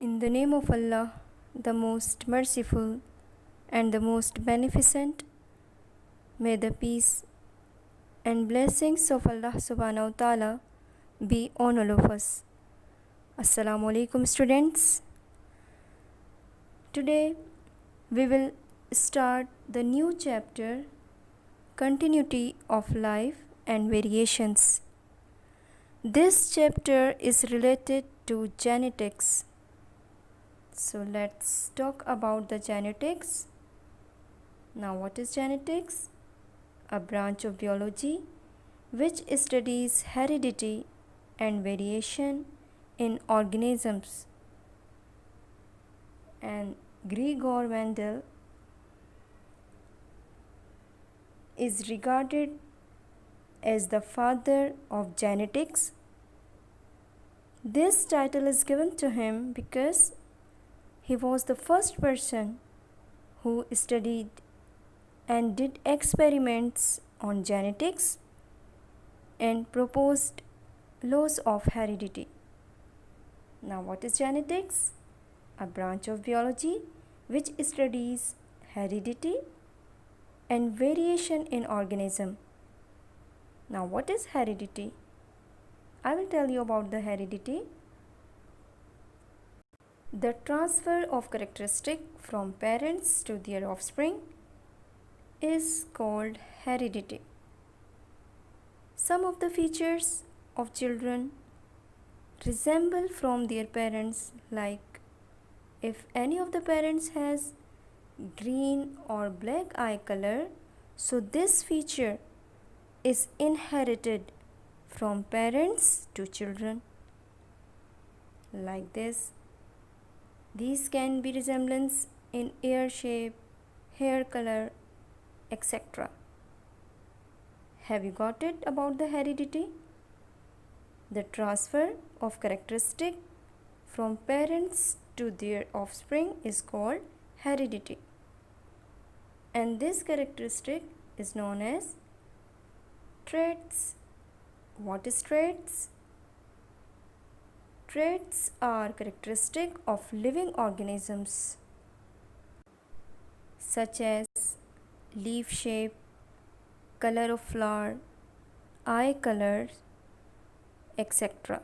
In the name of Allah, the most merciful and the most beneficent, may the peace and blessings of Allah subhanahu wa ta'ala be on all of us. Assalamu alaikum students. Today we will start the new chapter, Continuity of Life and Variations. This chapter is related to genetics. So let's talk about the genetics. Now, what is genetics? A branch of biology which studies heredity and variation in organisms. And Gregor Mendel is regarded as the father of genetics. This title is given to him because he was the first person who studied and did experiments on genetics and proposed laws of heredity. Now, what is genetics? A branch of biology which studies heredity and variation in organism. Now, what is heredity? I will tell you about the heredity. The transfer of characteristic from parents to their offspring is called heredity. Some of the features of children resemble from their parents, like if any of the parents has green or black eye color, so this feature is inherited from parents to children. Like this. These can be resemblance in ear shape, hair color, etc. Have you got it about the heredity? The transfer of characteristic from parents to their offspring is called heredity. And this characteristic is known as traits. What is traits? Traits are characteristic of living organisms such as leaf shape, color of flower, eye color, etc.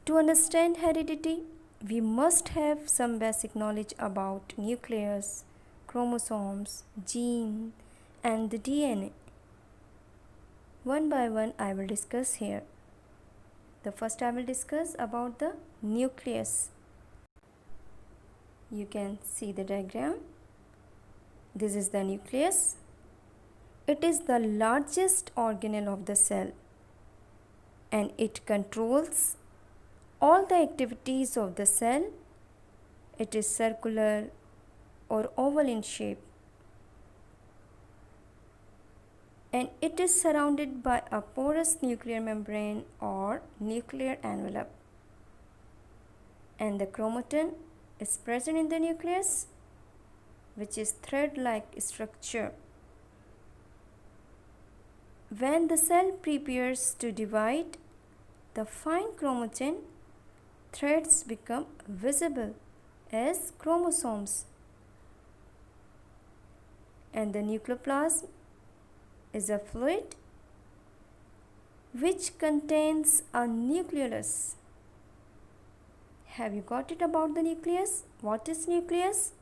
To understand heredity, we must have some basic knowledge about nucleus, chromosomes, gene, and the DNA. One by one I will discuss here. The first I will discuss about the nucleus. You can see the diagram. This is the nucleus. It is the largest organelle of the cell and it controls all the activities of the cell. It is circular or oval in shape and it is surrounded by a porous nuclear membrane or nuclear envelope. And the chromatin is present in the nucleus, which is thread-like structure. When the cell prepares to divide, the fine chromatin threads become visible as chromosomes. And the nucleoplasm is a fluid which contains a nucleus. Have you got it about the nucleus? What is nucleus?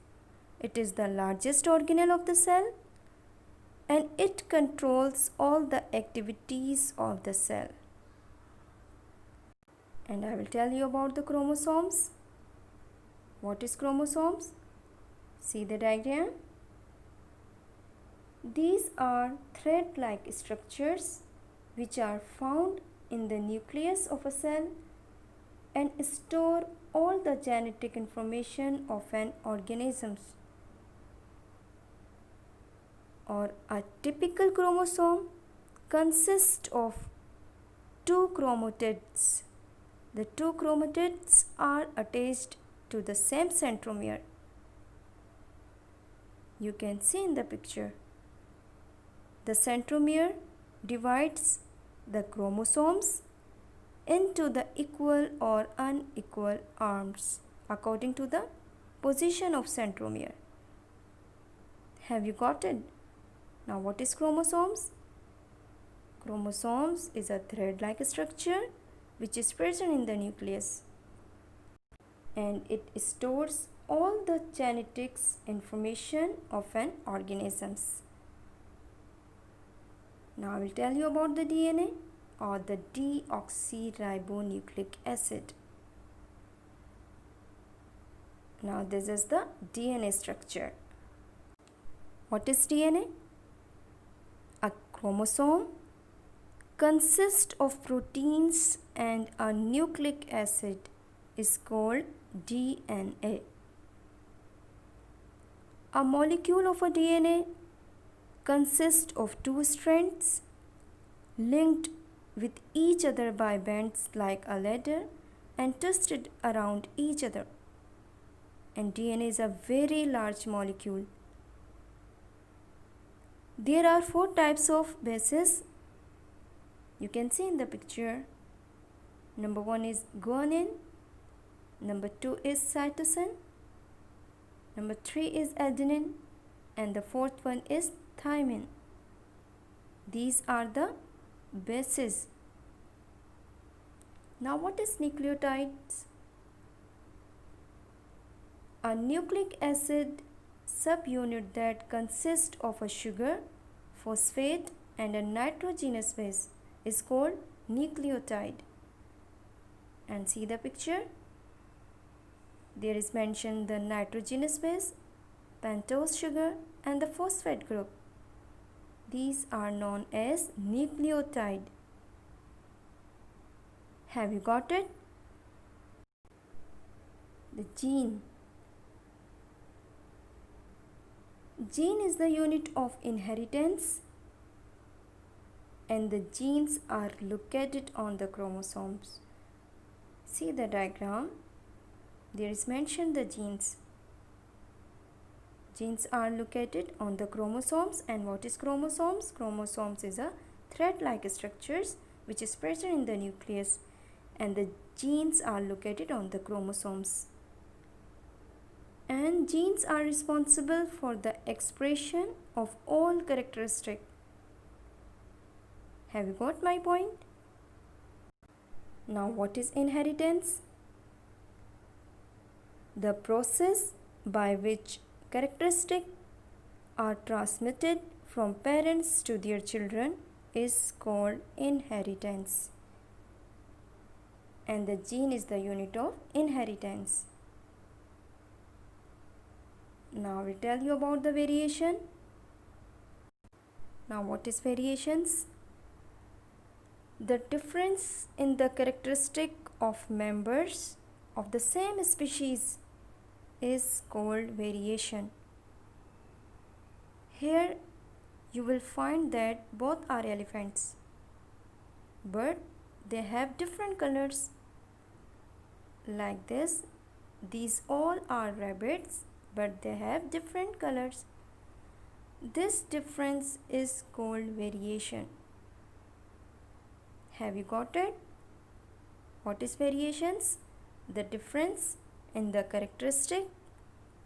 It is the largest organelle of the cell and it controls all the activities of the cell. And I will tell you about the chromosomes. What is chromosomes? See the diagram. These are thread-like structures which are found in the nucleus of a cell and store all the genetic information of an organism. Or a typical chromosome consists of two chromatids. The two chromatids are attached to the same centromere. You can see in the picture. The centromere divides the chromosomes into the equal or unequal arms according to the position of centromere. Have you got it? Now what is chromosomes? Chromosomes is a thread-like structure which is present in the nucleus, and it stores all the genetics information of an organism. Now I will tell you about the DNA, or the deoxyribonucleic acid. Now this is the DNA structure. What is DNA? A chromosome consists of proteins, and a nucleic acid is called DNA. A molecule of a DNA consists of two strands linked with each other by bands like a ladder and twisted around each other. And DNA is a very large molecule. There are 4 types of bases. You can see in the picture. Number 1 is guanine. Number 2 is cytosine. Number 3 is adenine. And the 4th one is thymine. These are the bases. Now what is nucleotides? A nucleic acid subunit that consists of a sugar, phosphate and a nitrogenous base is called nucleotide. And see the picture. There is mentioned the nitrogenous base, pentose sugar and the phosphate group. These are known as nucleotide. Have you got it? The gene. Gene is the unit of inheritance, and the genes are located on the chromosomes. See the diagram. There is mentioned the genes. Genes are located on the chromosomes. And what is chromosomes? Chromosomes is a thread-like structures which is present in the nucleus, and the genes are located on the chromosomes. And genes are responsible for the expression of all characteristics. Have you got my point? Now what is inheritance? The process by which characteristics are transmitted from parents to their children is called inheritance. And the gene is the unit of inheritance. Now I will tell you about the variation. Now what is variations? The difference in the characteristic of members of the same species is called variation. Here you will find that both are elephants, but they have different colors. Like this, these all are rabbits, but they have different colors. This difference is called variation. Have you got it? What is variations? The difference in the characteristic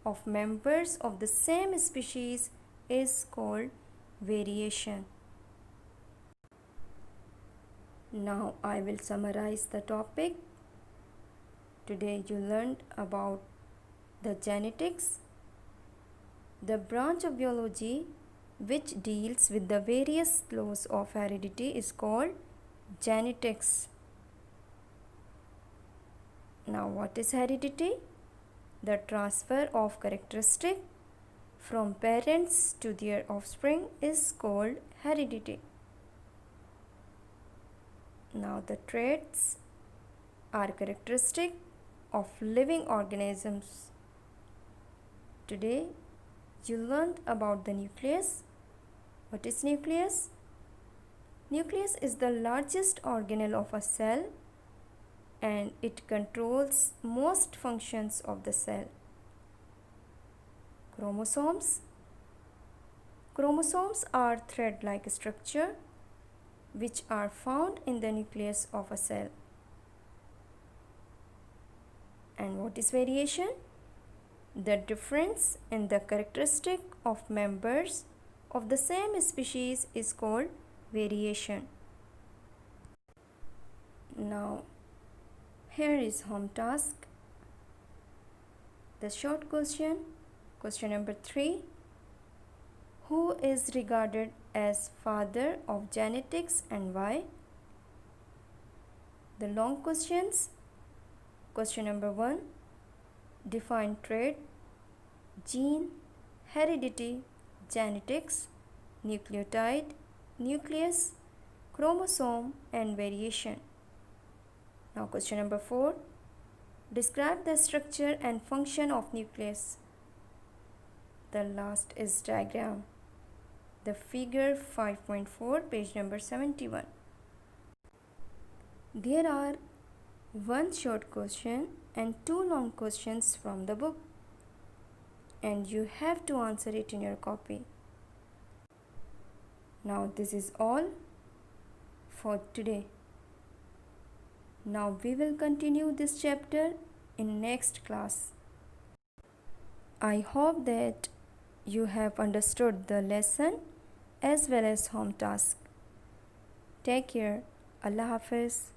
of members of the same species is called variation. Now I will summarize the topic. Today you learned about the genetics, the branch of biology which deals with the various laws of heredity is called genetics. Now what is heredity? The transfer of characteristic from parents to their offspring is called heredity. Now the traits are characteristic of living organisms. Today you learned about the nucleus. What is nucleus? Nucleus is the largest organelle of a cell, and it controls most functions of the cell. Chromosomes. Chromosomes are thread-like structure which are found in the nucleus of a cell. And what is variation? The difference in the characteristic of members of the same species is called variation. Now, here is home task. The short question, question number 3. Who is regarded as father of genetics and why? The long questions, question number 1. Define trait, gene, heredity, genetics, nucleotide, nucleus, chromosome and variation. Now question number 4. Describe the structure and function of nucleus. The last is diagram. The figure 5.4, page number 71. There are one short question and 2 long questions from the book, and you have to answer it in your copy. Now this is all for today. Now we will continue this chapter in next class. I hope that you have understood the lesson as well as home task. Take care. Allah Hafiz.